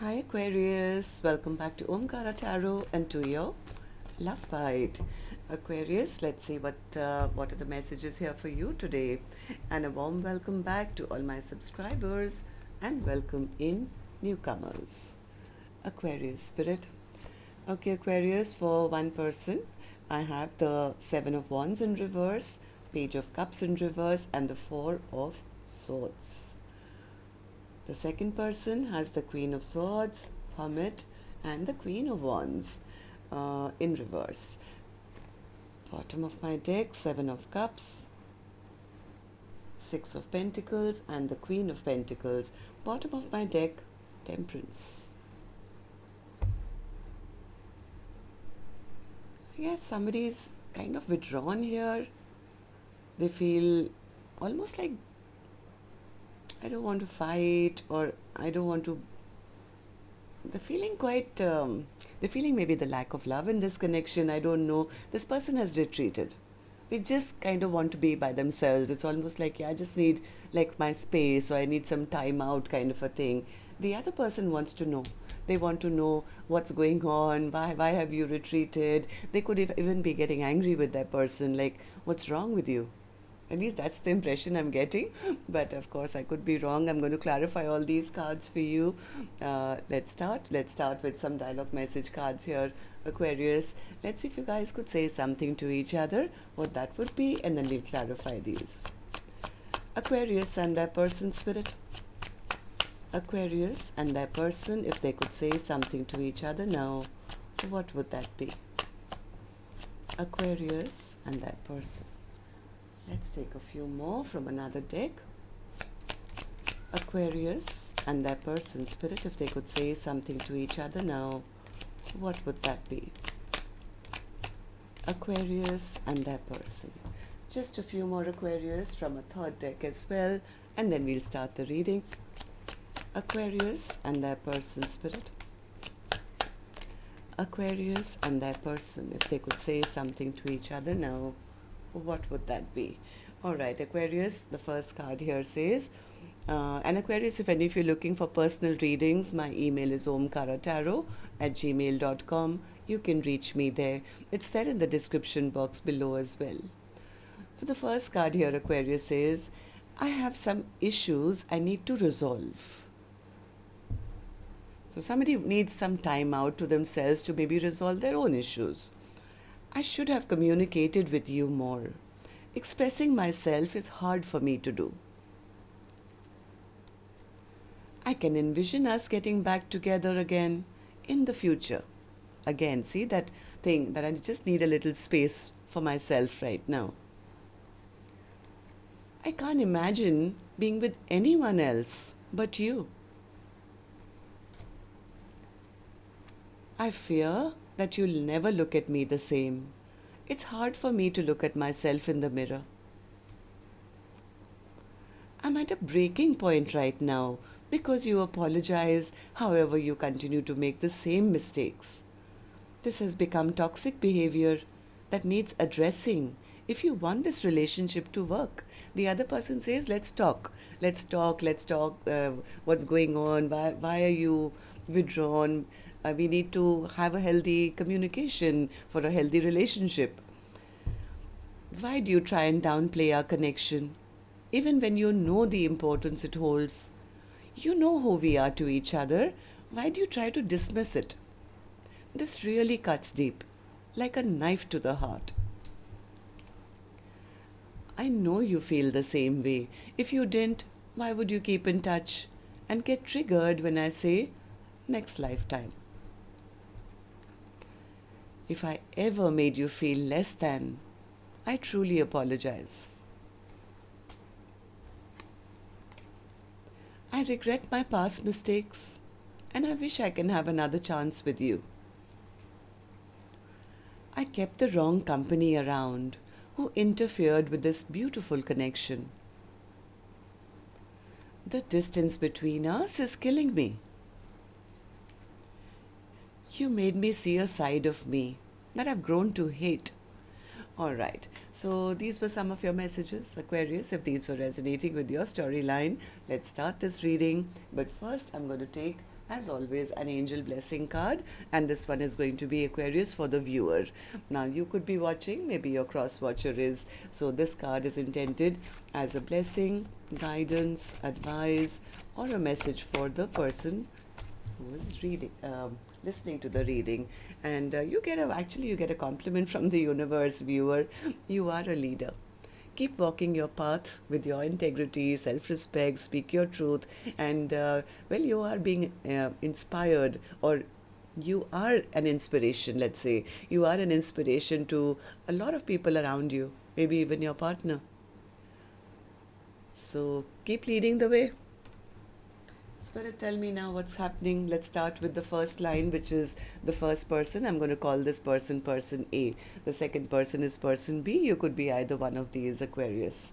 Hi Aquarius, welcome back to Omkaratarot and to your love bite. Aquarius, let's see what are the messages here for you today. And a warm welcome back to all my subscribers and welcome in newcomers. Aquarius spirit. Okay, Aquarius, for one person, I have the Seven of Wands in reverse, Page of Cups in reverse, and the Four of Swords. The second person has the Queen of Swords, Hermit, and the Queen of Wands in reverse. Bottom of my deck, Seven of Cups, Six of Pentacles, and the Queen of Pentacles. Bottom of my deck, Temperance. I guess somebody's kind of withdrawn here. They feel almost like I don't want to fight, or I don't want to. The feeling maybe the lack of love in this connection. I don't know. This person has retreated. They just kind of want to be by themselves. It's almost like, yeah, I just need like my space, or I need some time out kind of a thing. The other person wants to know. They want to know what's going on. Why have you retreated? They could even be getting angry with that person. Like, what's wrong with you? At least that's the impression I'm getting. But of course, I could be wrong. I'm going to clarify all these cards for you. Let's start. Let's start with some dialogue message cards here, Aquarius. Let's see if you guys could say something to each other, what that would be, and then we'll clarify these. Aquarius and their person spirit. Aquarius and their person, if they could say something to each other now, what would that be? Aquarius and their person. Let's take a few more from another deck. Aquarius and their person spirit, if they could say something to each other now, what would that be? Aquarius and their person. Just a few more Aquarius from a third deck as well, and then we'll start the reading. Aquarius and their person spirit. Aquarius and their person, if they could say something to each other now, what would that be? All right, Aquarius, the first card here says, and Aquarius, if any of you are looking for personal readings, my email is omkaratarot@gmail.com. You can reach me there. It's there in the description box below as well. So the first card here, Aquarius, says, I have some issues I need to resolve. So somebody needs some time out to themselves to maybe resolve their own issues. I should have communicated with you more. Expressing myself is hard for me to do. I can envision us getting back together again in the future. Again, see that thing that I just need a little space for myself right now. I can't imagine being with anyone else but you. I fear that you'll never look at me the same. It's hard for me to look at myself in the mirror. I'm at a breaking point right now because you apologize, however you continue to make the same mistakes. This has become toxic behavior that needs addressing if you want this relationship to work. The other person says, let's talk. What's going on? Why are you withdrawn? We need to have a healthy communication for a healthy relationship. Why do you try and downplay our connection, even when you know the importance it holds? You know who we are to each other. Why do you try to dismiss it? This really cuts deep, like a knife to the heart. I know you feel the same way. If you didn't, why would you keep in touch and get triggered when I say next lifetime? If I ever made you feel less than, I truly apologize. I regret my past mistakes and I wish I can have another chance with you. I kept the wrong company around who interfered with this beautiful connection. The distance between us is killing me. You made me see a side of me that I've grown to hate. All right, so these were some of your messages, Aquarius. If these were resonating with your storyline, let's start this reading. But first, I'm going to take As always, an angel blessing card, and this one is going to be Aquarius for the viewer. Now, you could be watching, maybe your cross watcher is. So, this card is intended as a blessing, guidance, advice, or a message for the person who is listening to the reading. And you get a compliment from the universe, viewer. You are a leader. Keep walking your path with your integrity, self-respect, speak your truth, and you are being inspired, or you are an inspiration, let's say. You are an inspiration to a lot of people around you, maybe even your partner. So keep leading the way. Spirit, tell me now what's happening. Let's start with the first line, which is the first person. I'm going to call this person person A. The second person is person B. You could be either one of these, Aquarius.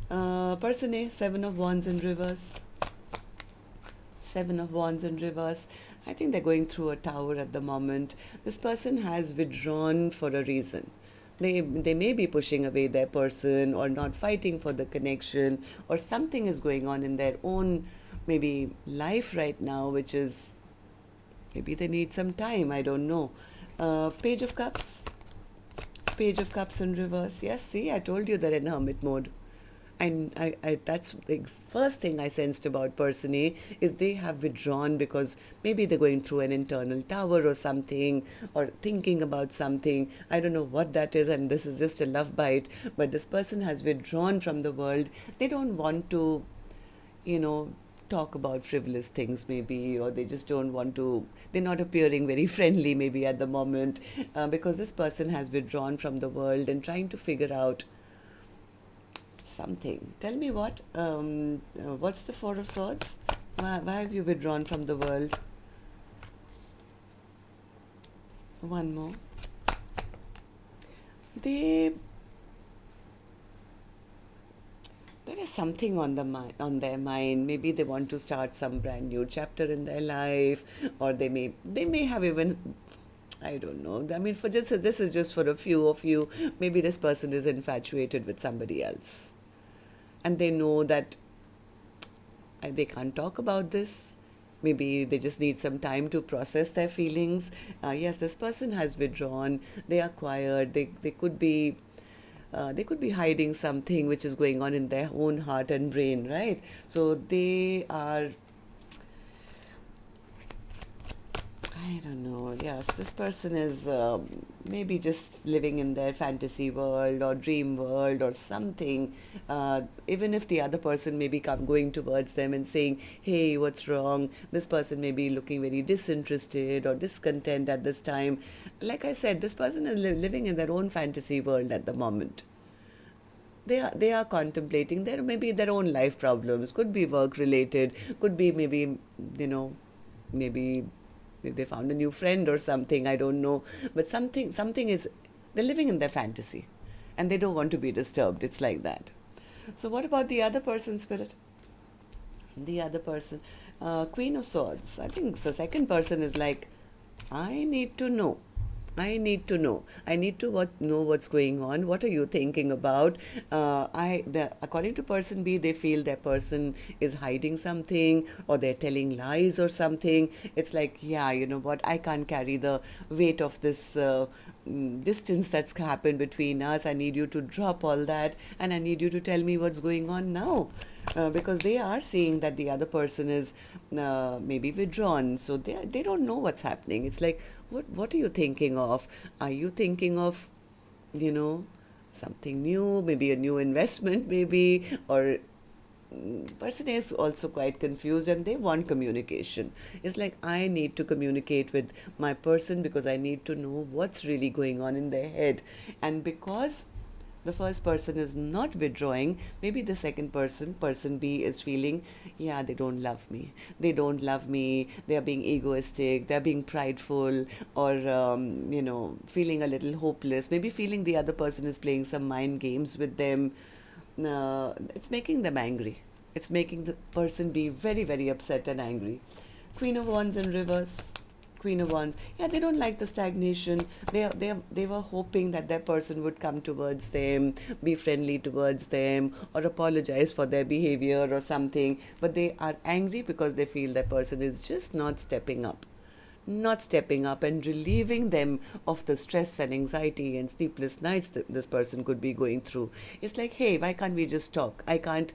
Person A, Seven of Wands in reverse. Seven of Wands in reverse. I think they're going through a tower at the moment. This person has withdrawn for a reason. They may be pushing away their person or not fighting for the connection, or something is going on in their own maybe life right now, which is maybe they need some time. I don't know. Page of Cups. Page of Cups in reverse. Yes, see, I told you they're in hermit mode. And that's the first thing I sensed about person A, is they have withdrawn because maybe they're going through an internal tower or something, or thinking about something. I don't know what that is, and this is just a love bite. But this person has withdrawn from the world. They don't want to, talk about frivolous things maybe, or they just don't want to, they're not appearing very friendly maybe at the moment, because this person has withdrawn from the world and trying to figure out something. Tell me what's the Four of Swords? Why have you withdrawn from the world? One more. There is something on their mind. Maybe they want to start some brand new chapter in their life, or they may have even, I don't know. I mean, this is just for a few of you. Maybe this person is infatuated with somebody else, and they know that they can't talk about this. Maybe they just need some time to process their feelings. Yes, this person has withdrawn. They are quiet. They could be hiding something which is going on in their own heart and brain, right? So they are, I don't know. Yes, this person is maybe just living in their fantasy world or dream world or something. Even if the other person may be going towards them and saying, hey, what's wrong? This person may be looking very disinterested or discontent at this time. Like I said, this person is living in their own fantasy world at the moment. They are contemplating maybe their own life problems. Could be work related. Could be maybe, maybe they found a new friend or something, I don't know. But something is, they're living in their fantasy and they don't want to be disturbed. It's like that. So what about the other person, Spirit? The other person, Queen of Swords. I think the second person is like, I need to know. I need to know. I need to know what's going on. What are you thinking about? According to person B, they feel their person is hiding something, or they're telling lies or something. It's like, yeah, you know what? I can't carry the weight of this distance that's happened between us. I need you to drop all that, and I need you to tell me what's going on now. Because they are seeing that the other person is maybe withdrawn, so they don't know what's happening. It's like, what are you thinking of? Are you thinking of, something new, maybe a new investment, maybe, or person is also quite confused and they want communication. It's like, I need to communicate with my person because I need to know what's really going on in their head. And because the first person is not withdrawing, maybe the second person B, is feeling, yeah, they don't love me. They don't love me. They are being egoistic. They are being prideful, or, feeling a little hopeless. Maybe feeling the other person is playing some mind games with them. It's making them angry. It's making the person be very, very upset and angry. Queen of Wands in reverse. Queen of Wands. Yeah, they don't like the stagnation. They were hoping that their person would come towards them, be friendly towards them, or apologize for their behavior or something. But they are angry because they feel their person is just not stepping up and relieving them of the stress and anxiety and sleepless nights that this person could be going through. It's like, hey, why can't we just talk? I can't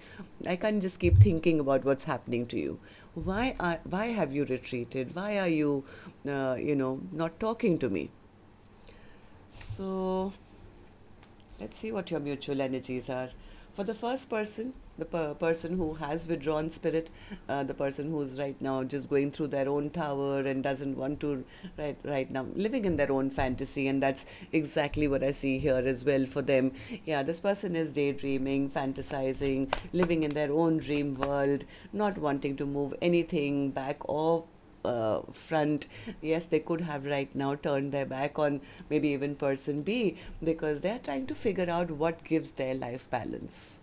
just keep thinking about what's happening to you. Why have you retreated? Why are you not talking to me? So let's see what your mutual energies are. For the first person, the person who has withdrawn spirit, the person who's right now just going through their own tower and doesn't want to, right now, living in their own fantasy, and that's exactly what I see here as well for them. Yeah, this person is daydreaming, fantasizing, living in their own dream world, not wanting to move anything back or front. Yes, they could have right now turned their back on maybe even person B, because they're trying to figure out what gives their life balance.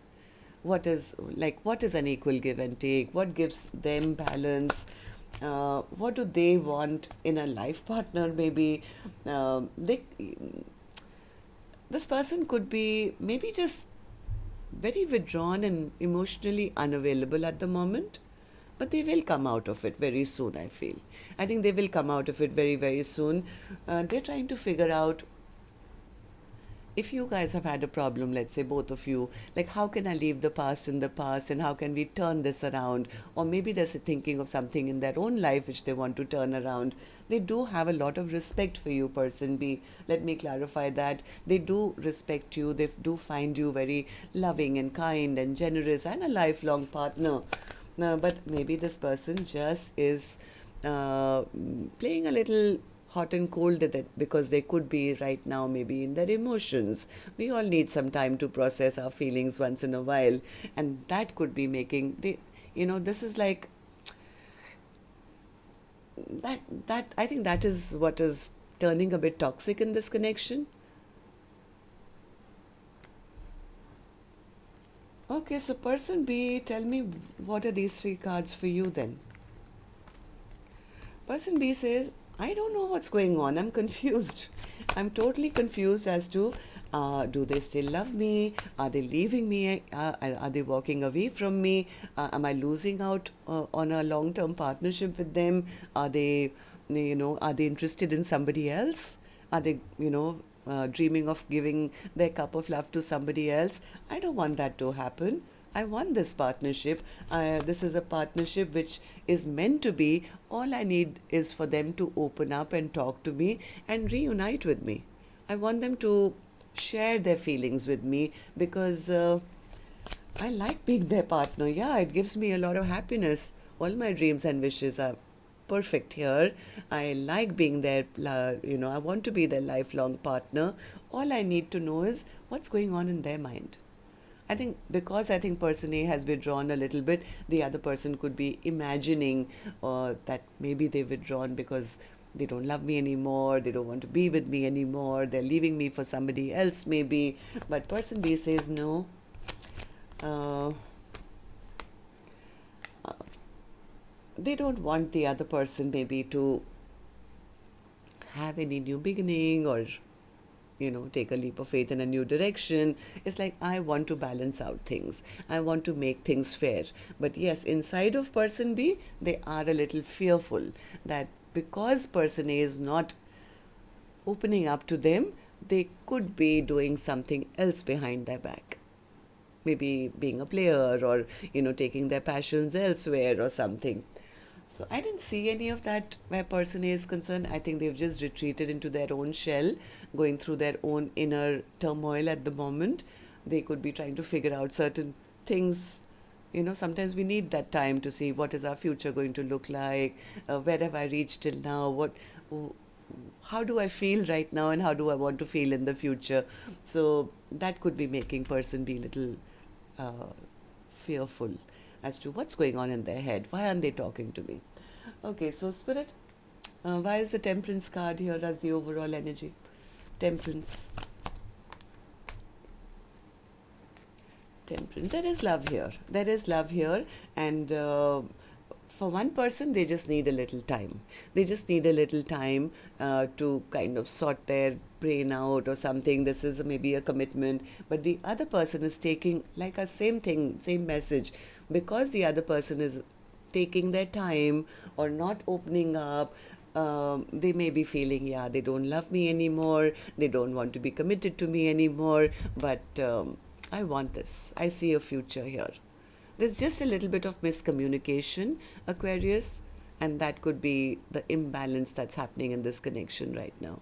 What is an equal give and take? What gives them balance? What do they want in a life partner? Maybe they this person could be maybe just very withdrawn and emotionally unavailable at the moment, but they will come out of it very soon, I feel. I think they will come out of it very, very soon. They're trying to figure out, if you guys have had a problem, let's say both of you, like, how can I leave the past in the past and how can we turn this around? Or maybe they're thinking of something in their own life which they want to turn around. They do have a lot of respect for you, person B. Let me clarify that. They do respect you. They do find you very loving and kind and generous and a lifelong partner. But maybe this person just is playing a little hot and cold with it, because they could be right now maybe in their emotions. We all need some time to process our feelings once in a while, and that could be making this is like that I think that is what is turning a bit toxic in this connection. Okay, so person B, tell me, what are these three cards for you then? Person B says, I don't know what's going on. I'm confused. I'm totally confused as to, do they still love me? Are they leaving me? Are they walking away from me? Am I losing out on a long-term partnership with them? Are they, are they interested in somebody else? Are they, dreaming of giving their cup of love to somebody else? I don't want that to happen. I want this partnership. This is a partnership which is meant to be. All I need is for them to open up and talk to me and reunite with me. I want them to share their feelings with me, because I like being their partner. Yeah, it gives me a lot of happiness. All my dreams and wishes are perfect here. I like being their, I want to be their lifelong partner. All I need to know is what's going on in their mind. I think person A has withdrawn a little bit, the other person could be imagining that maybe they've withdrawn because they don't love me anymore, they don't want to be with me anymore, they're leaving me for somebody else maybe. But person B says no. They don't want the other person maybe to have any new beginning or take a leap of faith in a new direction. It's like, I want to balance out things. I want to make things fair. But yes, inside of person B, they are a little fearful that because person A is not opening up to them, they could be doing something else behind their back. Maybe being a player or, taking their passions elsewhere or something. So I didn't see any of that where person A is concerned. I think they've just retreated into their own shell, going through their own inner turmoil at the moment. They could be trying to figure out certain things. Sometimes we need that time to see what is our future going to look like, where have I reached till now, how do I feel right now and how do I want to feel in the future. So that could be making person B a little fearful as to what's going on in their head. Why aren't they talking to me? Okay, so Spirit, why is the Temperance card here as the overall energy? Temperance. Temperance. There is love here. And for one person, they just need a little time. They just need a little time to kind of sort their brain out or something. This is maybe a commitment, but the other person is taking like a same thing, same message, because the other person is taking their time or not opening up. They may be feeling, yeah, they don't love me anymore, they don't want to be committed to me anymore, but I want this. I see a future here. There's just a little bit of miscommunication, Aquarius, and that could be the imbalance that's happening in this connection right now.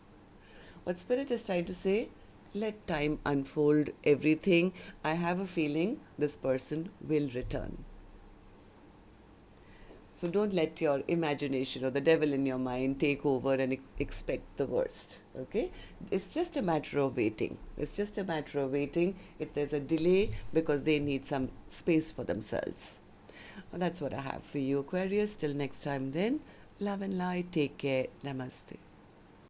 What Spirit is trying to say, let time unfold everything. I have a feeling this person will return. So don't let your imagination or the devil in your mind take over and expect the worst, okay? It's just a matter of waiting. It's just a matter of waiting if there's a delay because they need some space for themselves. Well, that's what I have for you, Aquarius. Till next time then, love and light. Take care. Namaste.